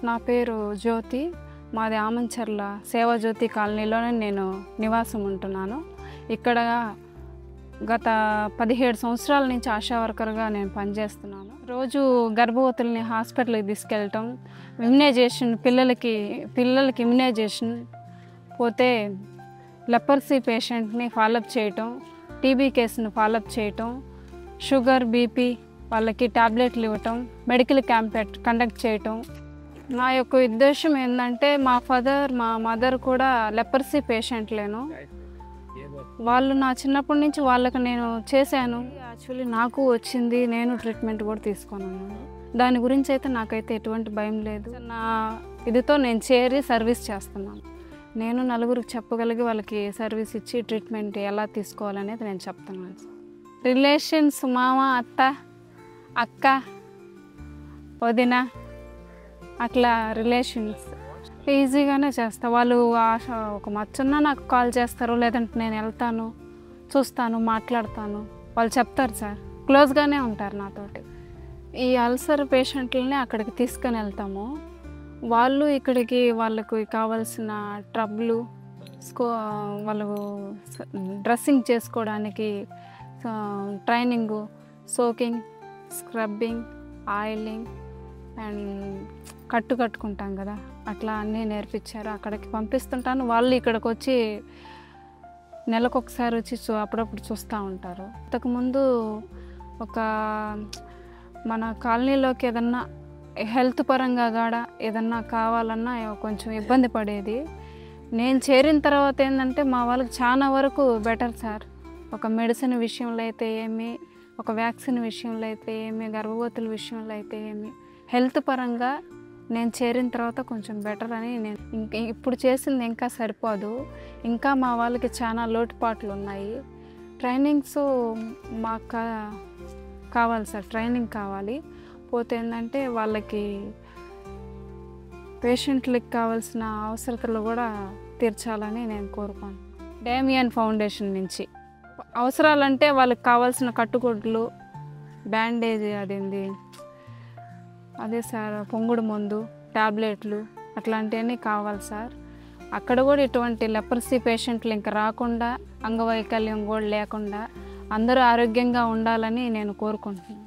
నా పేరు జ్యోతి. మాది ఆమంచర్ల సేవాజ్యోతి కాలనీలోనే నేను నివాసం ఉంటున్నాను. ఇక్కడ గత 17 సంవత్సరాల నుంచి ఆశా వర్కర్గా నేను పనిచేస్తున్నాను. రోజు గర్భవతుల్ని హాస్పిటల్కి తీసుకెళ్ళటం, ఇమ్యునైజేషన్ పిల్లలకి ఇమ్యునైజేషన్, పోతే లెపర్సీ పేషెంట్ని ఫాలోఅప్ చేయటం, టీబీ కేసును ఫాలోఅప్ చేయటం, షుగర్ బీపీ వాళ్ళకి టాబ్లెట్లు ఇవ్వటం, మెడికల్ క్యాంప్ కండక్ట్ చేయటం. నా యొక్క ఉద్దేశం ఏంటంటే మా మదర్ కూడా లెపర్సీ పేషెంట్లేను. వాళ్ళు నా చిన్నప్పటి నుంచి వాళ్ళకి నేను చేశాను. యాక్చువల్లీ నాకు వచ్చింది, నేను ట్రీట్మెంట్ కూడా తీసుకున్నాను. దాని గురించి అయితే నాకైతే ఎటువంటి భయం లేదు. నా ఇదితో నేను చేరి సర్వీస్ చేస్తున్నాను. నేను నలుగురికి చెప్పగలిగి వాళ్ళకి సర్వీస్ ఇచ్చి ట్రీట్మెంట్ ఎలా తీసుకోవాలనేది నేను చెప్తున్నాను. రిలేషన్స్ మామ, అత్త, అక్క, వదిన అట్లా రిలేషన్స్ ఈజీగానే చేస్తా. వాళ్ళు ఒక మచ్చున్నా నాకు కాల్ చేస్తారు, లేదంటే నేను వెళ్తాను, చూస్తాను, మాట్లాడతాను. వాళ్ళు చెప్తారు సార్, క్లోజ్గానే ఉంటారు నాతోటి. ఈ అల్సర్ పేషెంట్లని అక్కడికి తీసుకొని వెళ్తాము. వాళ్ళు ఇక్కడికి వాళ్ళకు కావాల్సిన ట్రబులు, వాళ్ళు డ్రెస్సింగ్ చేసుకోవడానికి training, soaking, scrubbing, oiling and కట్టుకుంటాం కదా, అట్లా అన్నీ నేర్పించారు. అక్కడికి పంపిస్తుంటాను. వాళ్ళు ఇక్కడికి వచ్చి నెలకొకసారి వచ్చి అప్పుడప్పుడు చూస్తూ ఉంటారు. ఇంతకుముందు ఒక మన కాలనీలోకి ఏదన్నా హెల్త్ పరంగా కూడా ఏదన్నా కావాలన్నా కొంచెం ఇబ్బంది పడేది. నేను చేరిన తర్వాత ఏంటంటే మా వాళ్ళకి చాలా వరకు బెటర్ సార్. ఒక మెడిసిన్ విషయంలో అయితే ఏమి, ఒక వ్యాక్సిన్ విషయంలో అయితే ఏమి, గర్భవతుల విషయంలో అయితే ఏమి, హెల్త్ పరంగా నేను చేరిన తర్వాత కొంచెం బెటర్ అని నేను ఇప్పుడు చేసింది ఇంకా సరిపోదు. ఇంకా మా వాళ్ళకి చాలా లోటుపాట్లు ఉన్నాయి. ట్రైనింగ్స్ మాకు కావాలి సార్, ట్రైనింగ్ కావాలి. పోతే ఏంటంటే వాళ్ళకి పేషెంట్లకి కావాల్సిన అవసరతలు కూడా తీర్చాలని నేను కోరుకోను. డేమియన్ ఫౌండేషన్ నుంచి అవసరాలంటే వాళ్ళకి కావాల్సిన కట్టుగుడ్లు, బ్యాండేజ్, అదే సార్, పొంగుడు మందు, టాబ్లెట్లు అట్లాంటివన్నీ కావాలి సార్. అక్కడ కూడా ఇటువంటి లెపర్సీ పేషెంట్లు ఇంకా రాకుండా, అంగవైకల్యం కూడా లేకుండా అందరూ ఆరోగ్యంగా ఉండాలని నేను కోరుకుంటున్నాను.